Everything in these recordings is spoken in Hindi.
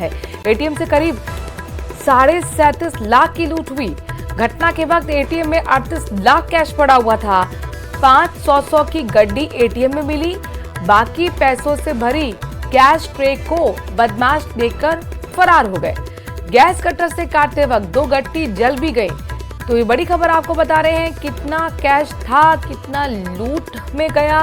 है। एटीएम से करीब 37.5 लाख की लूट हुई। घटना के वक्त एटीएम में 38 लाख कैश पड़ा हुआ था। 500 की गड्डी एटीएम में मिली। बाकी पैसों से भरी कैश ट्रे को बदमाश देखकर फरार हो गए। गैस कटर से काटते वक्त 2 गट्टी जल भी गई। तो ये बड़ी खबर आपको बता रहे हैं, कितना कैश था, कितना लूट में गया,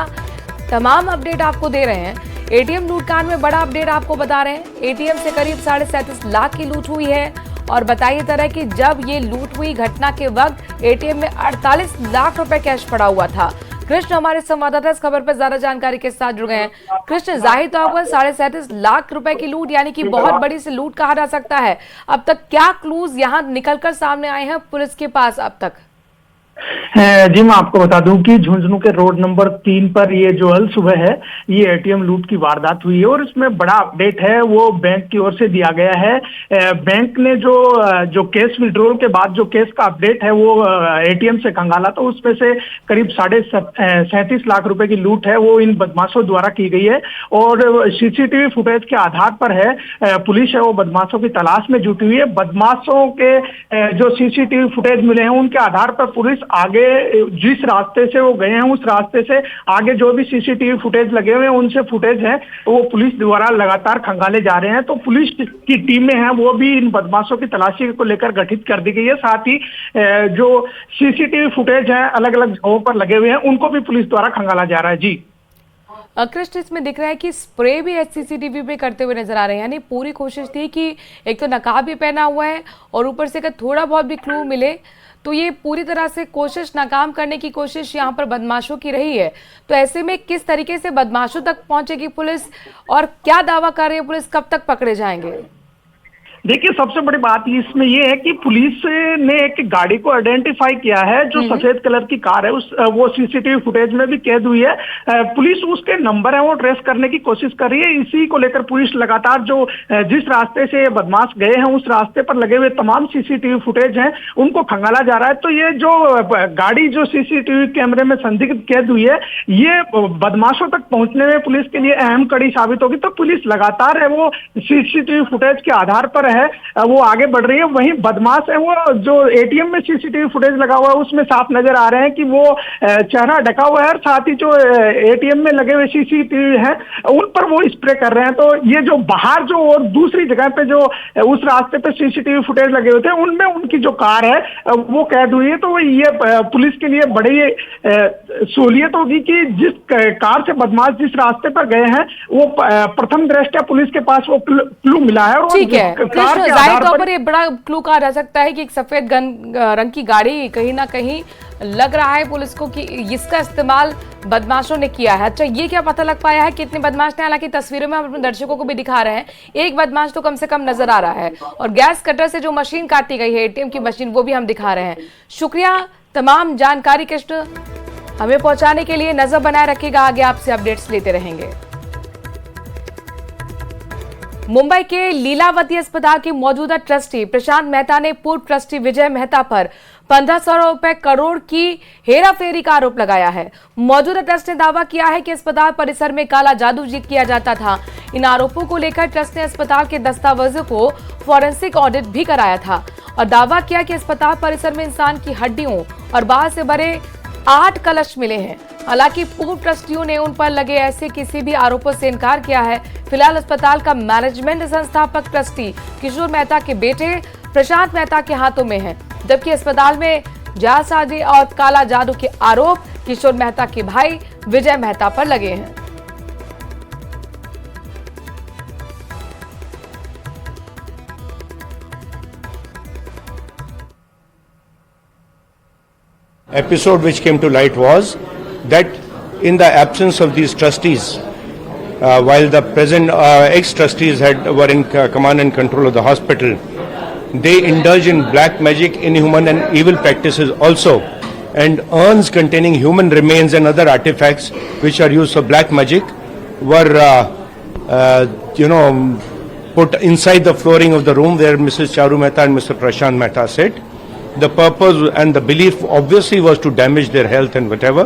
तमाम अपडेट आपको दे रहे हैं। एटीएम लूटकांड में बड़ा अपडेट आपको बता रहे हैं। एटीएम से करीब 37.5 लाख की लूट हुई है। और बताइए तरह कि जब ये लूट हुई घटना के वक्त एटीएम में 48 लाख रुपए कैश पड़ा हुआ था। कृष्ण हमारे संवाददाता इस खबर पर ज्यादा जानकारी के साथ जुड़ गए हैं। कृष्ण, जाहिर तौर पर 37.5 लाख रुपए की लूट यानी कि बहुत बड़ी सी लूट कहा जा सकता है। अब तक क्या क्लूज यहाँ निकलकर सामने आए हैं पुलिस के पास अब तक? जी, मैं आपको बता दूं कि झुंझुनू के रोड नंबर 3 पर ये जो अल सुबह है, ये एटीएम लूट की वारदात हुई है। और इसमें बड़ा अपडेट है वो बैंक की ओर से दिया गया है। बैंक ने जो केस विड्रॉल के बाद जो केस का अपडेट है वो एटीएम से खंगाला, तो उसमें से करीब 37.5 लाख रुपए की लूट है वो इन बदमाशों द्वारा की गई है। और सीसीटीवी फुटेज के आधार पर है पुलिस है वो बदमाशों की तलाश में जुटी हुई है। बदमाशों के जो सीसीटीवी फुटेज मिले हैं उनके आधार पर पुलिस आगे जिस रास्ते से वो गए हैं उस रास्ते से आगे जो भी सीसीटीवी फुटेज लगे हुए हैं उनसे फुटेज है वो पुलिस द्वारा लगातार खंगाले जा रहे हैं। तो पुलिस की टीमें हैं वो भी इन बदमाशों की तलाशी को लेकर गठित कर दी गई है। साथ ही जो सीसीटीवी फुटेज है अलग अलग जगहों पर लगे हुए हैं उनको भी पुलिस द्वारा खंगाला जा रहा है। जी कृष्ण, इसमें दिख रहा है कि स्प्रे भी सीसीटीवी पे करते हुए नजर आ रहे हैं। यानी पूरी कोशिश थी कि एक तो नकाब भी पहना हुआ है और ऊपर से अगर थोड़ा बहुत भी क्लू मिले तो ये पूरी तरह से कोशिश नाकाम करने की कोशिश यहाँ पर बदमाशों की रही है। तो ऐसे में किस तरीके से बदमाशों तक पहुंचेगी पुलिस और क्या दावा कर रही है पुलिस, कब तक पकड़े जाएंगे? देखिए, सबसे बड़ी बात इसमें यह है कि पुलिस ने एक गाड़ी को आइडेंटिफाई किया है जो सफेद कलर की कार है। वो सीसीटीवी फुटेज में भी कैद हुई है। पुलिस उसके नंबर है वो ट्रेस करने की कोशिश कर रही है। इसी को लेकर पुलिस लगातार जो जिस रास्ते से बदमाश गए हैं उस रास्ते पर लगे हुए तमाम सीसीटीवी फुटेज हैं उनको खंगाला जा रहा है। तो ये जो गाड़ी जो सीसीटीवी कैमरे में संदिग्ध कैद हुई है ये बदमाशों तक पहुंचने में पुलिस के लिए अहम कड़ी साबित होगी। तो पुलिस लगातार है वो सीसीटीवी फुटेज के आधार पर है वो आगे बढ़ रही है। वहीं बदमाश है वो जो एटीएम में सीसीटीवी फुटेज लगा हुआ है उसमें साफ नजर आ रहे हैं कि वो चेहरा ढका हुआ है और साथ ही जो एटीएम में लगे हुए सीसीटीवी हैं उन पर वो स्प्रे कर रहे हैं। तो ये जो बाहर जो और दूसरी जगह पे जो उस रास्ते पे सीसीटीवी फुटेज लगे हुए थे उनमें उनकी जो कार है वो कैद हुई है। तो ये पुलिस के लिए बड़ी सहूलियत होगी कि जिस कार से बदमाश जिस रास्ते पर गए हैं वो प्रथम दृष्टया पुलिस के पास वो क्लू मिला है। और जाहिर तौर पर ये बड़ा क्लू कहा जा सकता है कि एक सफेद रंग की गाड़ी कहीं ना कहीं लग रहा है पुलिस को कि इसका इस्तेमाल बदमाशों ने किया है। अच्छा, ये क्या पता लग पाया है कितने बदमाश ने? हालांकि तस्वीरों में हम अपने दर्शकों को भी दिखा रहे हैं, एक बदमाश तो कम से कम नजर आ रहा है और गैस कटर से जो मशीन काटी गई है एटीएम की मशीन वो भी हम दिखा रहे हैं। शुक्रिया तमाम जानकारी कृष्ण हमें पहुंचाने के लिए। नजर बनाए रखिएगा, आगे आपसे अपडेट्स लेते रहेंगे। मुंबई के लीलावती अस्पताल के मौजूदा ट्रस्टी प्रशांत मेहता ने पूर्व ट्रस्टी विजय मेहता पर 1500 रुपए करोड़ की हेराफेरी का आरोप लगाया है। मौजूदा ट्रस्ट ने दावा किया है कि अस्पताल परिसर में काला जादू किया जाता था। इन आरोपों को लेकर ट्रस्ट ने अस्पताल के दस्तावेजों को फॉरेंसिक ऑडिट भी कराया था और दावा किया कि अस्पताल परिसर में इंसान की हड्डियों और बाल से भरे 8 कलश मिले हैं। हालांकि पूर्व ट्रस्टियों ने उन पर लगे ऐसे किसी भी आरोपों से इनकार किया है। फिलहाल अस्पताल का मैनेजमेंट संस्थापक ट्रस्टी किशोर मेहता के बेटे प्रशांत मेहता के हाथों में है, जबकि अस्पताल में जालसाजी और काला जादू के आरोप किशोर मेहता के भाई विजय मेहता पर लगे हैं। Episode which came to light was that in the absence of these trustees, while the present ex-trustees were in command and control of the hospital, they indulged in black magic, inhuman and evil practices also, and urns containing human remains and other artifacts which are used for black magic were put inside the flooring of the room where Mrs. Charu Mehta and Mr. Prashant Mehta sit. The purpose and the belief obviously was to damage their health and whatever.